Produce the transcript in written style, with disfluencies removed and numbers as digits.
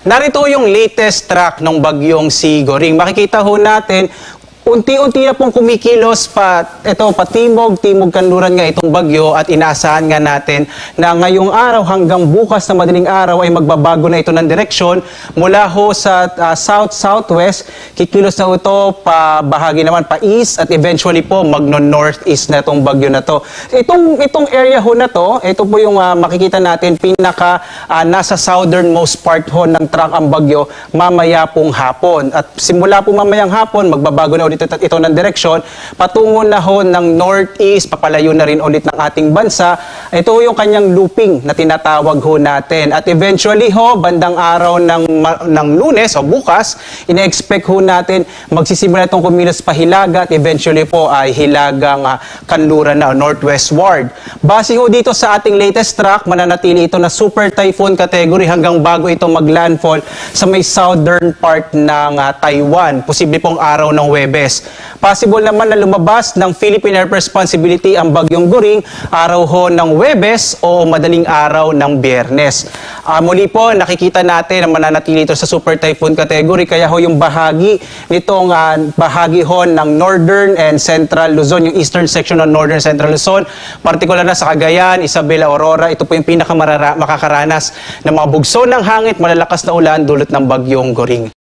Narito yung latest track ng bagyong si Goring. Makikita ho natin, unti-unti na pong kumikilos patimog kanluran nga itong bagyo at inaasahan nga natin na ngayong araw hanggang bukas na madaling araw ay magbabago na ito ng direksyon mula ho sa south-southwest, kikilos na ito pa bahagi naman pa east at eventually po magno-northeast na itong bagyo na to. Itong area ho na to, ito po yung makikita natin nasa southernmost part ho ng track ang bagyo mamaya pong hapon. At simula po mamayang hapon, magbabago na ulit ito ng direksyon, patungo na ho ng northeast, papalayo na rin ulit ng ating bansa. Ito yung kanyang looping na tinatawag ho natin. At eventually ho, bandang araw ng Lunes o bukas, ina-expect ho natin magsisimula itong kumilos pa Hilaga at eventually po ay hilagang kanluran na northwestward. Base ho dito sa ating latest track, mananatili ito na super typhoon category hanggang bago ito maglandfall sa may southern part ng Taiwan. Posible pong araw ng Huwebes. Possible naman na lumabas ng Philippine Air Responsibility ang bagyong Goring araw ho ng Huwebes o madaling araw ng Biyernes. Muli po, nakikita natin na mananatili ito sa super typhoon category kaya ho yung bahagi nitong bahagi ho ng northern and central Luzon, yung eastern section ng northern central Luzon, partikular na sa Cagayan, Isabela, Aurora, ito po yung makakaranas ng mga bugso ng hangin, malalakas na ulan dulot ng bagyong Goring.